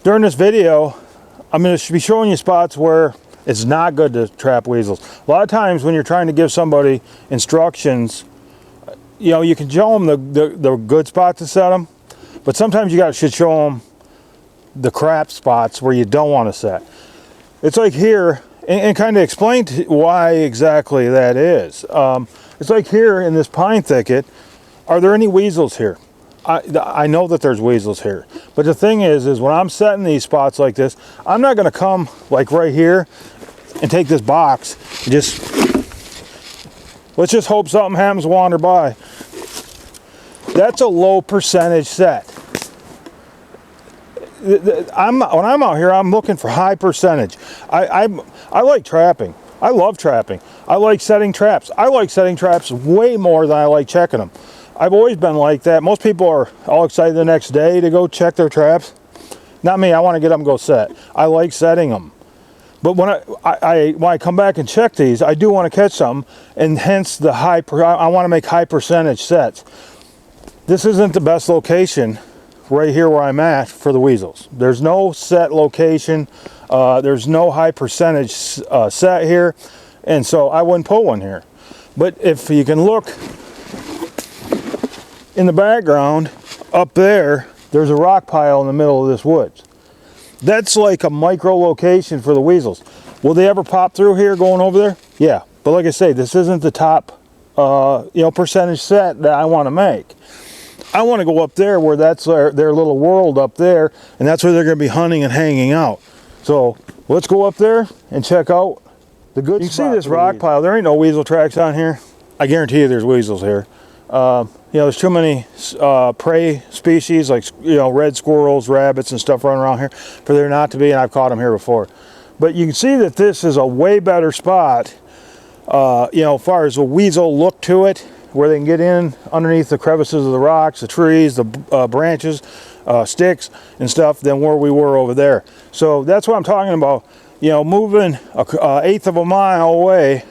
During this video, I'm going to be showing you spots where it's not good to trap weasels. A lot of times when you're trying to give somebody instructions, you know, you can show them the good spot to set them, but sometimes you should show them the crap spots where you don't want to set. It's like here, and kind of explain why exactly that is. It's like here in this pine thicket. Are there any weasels here? I know that there's weasels here, but the thing is when I'm setting these spots like this, I'm not going to come like right here and take this box and let's just hope something happens to wander by. That's a low percentage set. When I'm out here, I'm looking for high percentage. I like trapping. I love trapping. I like setting traps. I like setting traps way more than I like checking them. I've always been like that. Most people are all excited the next day to go check their traps. Not me. I want to get them and go set. I like setting them. But when I come back and check these, I do want to catch something, and hence I want to make high percentage sets. This isn't the best location right here where I'm at for the weasels. There's no set location. There's no high percentage set here, and so I wouldn't put one here. But if you can look in the background up there, there's a rock pile in the middle of this woods. That's like a micro location for the weasels. Will they ever pop through here going over there? Yeah, but like I say, this isn't the top percentage set that I want to make. I want to go up there where that's their little world up there, and that's where they're going to be hunting and hanging out. So let's go up there and check out the good spot. You see this rock pile? There ain't no weasel tracks on here. I guarantee you there's weasels here. You know, there's too many prey species like, you know, red squirrels, rabbits and stuff running around here for there not to be, and I've caught them here before. But you can see that this is a way better spot, you know, as far as a weasel look to it, where they can get in underneath the crevices of the rocks, the trees, the branches, sticks and stuff than where we were over there. So that's what I'm talking about. You know, moving an eighth of a mile away,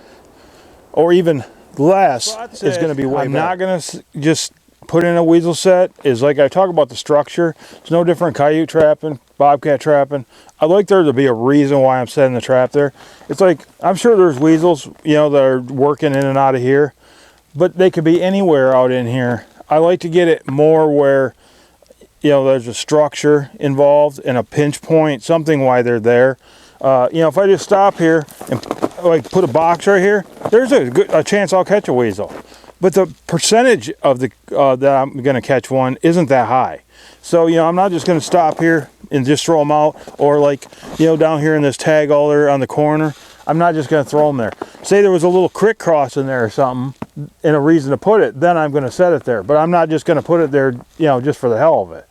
or even less, is going to be way better. I'm not going to just put in a weasel set. Is like I talk about the structure. It's no different coyote trapping, bobcat trapping. I like there to be a reason why I'm setting the trap there. It's like, I'm sure there's weasels, you know, that are working in and out of here, but they could be anywhere out in here. I like to get it more where, you know, there's a structure involved and a pinch point, something why they're there. You know, if I just stop here and like put a box right here, there's a chance I'll catch a weasel. But the percentage of the that I'm going to catch one isn't that high. So, you know, I'm not just going to stop here and just throw them out, or like, you know, down here in this tag all there on the corner, I'm not just going to throw them there. Say there was a little creek crossing there or something and a reason to put it, then I'm going to set it there. But I'm not just going to put it there, you know, just for the hell of it.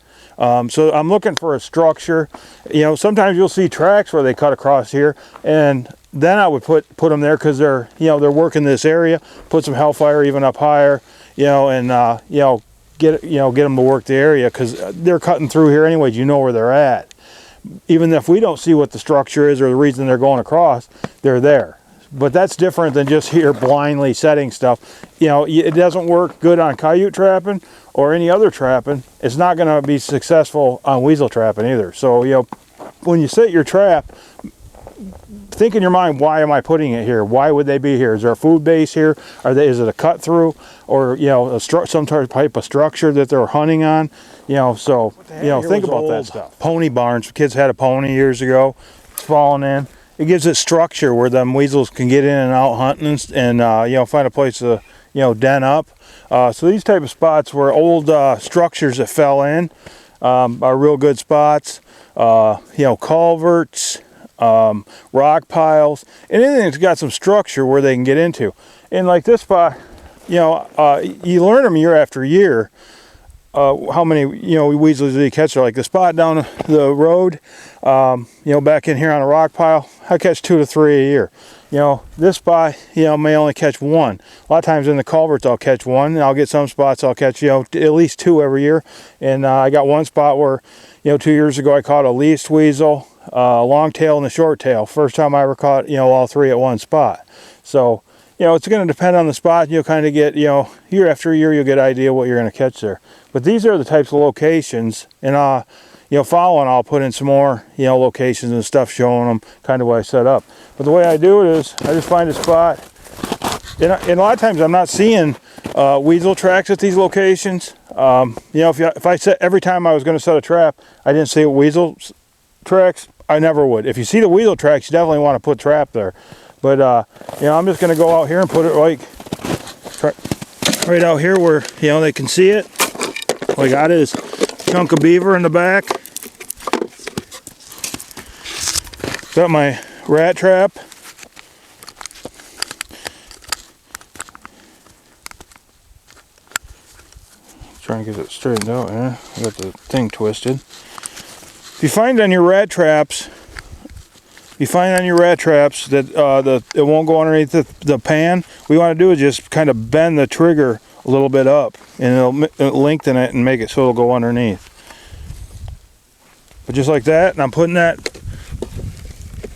So I'm looking for a structure. You know, sometimes you'll see tracks where they cut across here, and then I would put them there because they're, you know, they're working this area. Put some hellfire even up higher, you know, and you know, get them to work the area because they're cutting through here anyways. You know where they're at. Even if we don't see what the structure is or the reason they're going across, they're there. But that's different than just here blindly setting stuff. You know, it doesn't work good on coyote trapping or any other trapping. It's not going to be successful on weasel trapping either. So, you know, when you set your trap, think in your mind, why am I putting it here? Why would they be here? Is there a food base here? Is it a cut through, or, you know, some type of structure that they're hunting on? You know, so, you know, think about that stuff. Pony barns. Kids had a pony years ago. It's fallen in. It gives it structure where them weasels can get in and out hunting and you know, find a place to, you know, den up. So these type of spots were old structures that fell in are real good spots. You know, culverts, rock piles, anything that's got some structure where they can get into. And like this spot, you know, you learn them year after year. How many, you know, weasels do you catch? Like the spot down the road, you know, back in here on a rock pile, I catch 2 to 3 a year. You know, this spot, you know, may only catch 1. A lot of times in the culverts I'll catch 1, and I'll get some spots I'll catch, you know, at least 2 every year. And I got one spot where, you know, 2 years ago I caught a least weasel, a long tail and a short tail. First time I ever caught, you know, all 3 at one spot. So, you know, it's going to depend on the spot. You'll kind of get, you know, year after year, you'll get an idea what you're going to catch there. But these are the types of locations, and following, I'll put in some more, locations and stuff showing them kind of what I set up. But the way I do it is I just find a spot. And a lot of times I'm not seeing weasel tracks at these locations. If I set every time I was going to set a trap, I didn't see weasel tracks, I never would. If you see the weasel tracks, you definitely want to put trap there. But I'm just going to go out here and put it right out here where they can see it. What I got is a chunk of beaver in the back. Got my rat trap. Trying to get it straightened out here. I got the thing twisted. If you find on your rat traps, that it won't go underneath the pan, what you want to do is just kind of bend the trigger a little bit up, and it'll lengthen it and make it so it'll go underneath. But just like that, and I'm putting that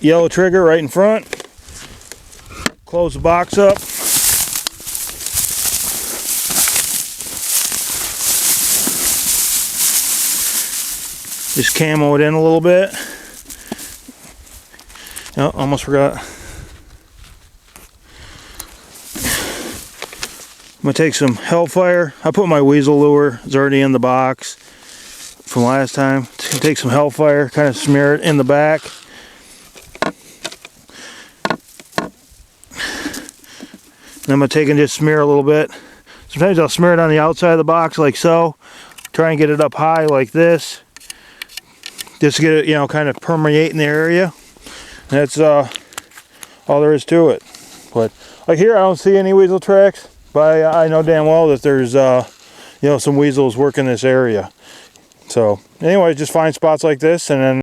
yellow trigger right in front. Close the box up. Just camo it in a little bit. Oh, almost forgot. I'm going to take some Hellfire. I put my weasel lure. It's already in the box from last time. Take some Hellfire, kind of smear it in the back. And I'm going to take and just smear a little bit. Sometimes I'll smear it on the outside of the box like so. Try and get it up high like this. Just to get it, kind of permeate in the area. That's all there is to it. But like here, I don't see any weasel tracks, but I know damn well that there's some weasels working this area. So anyway, just find spots like this, and then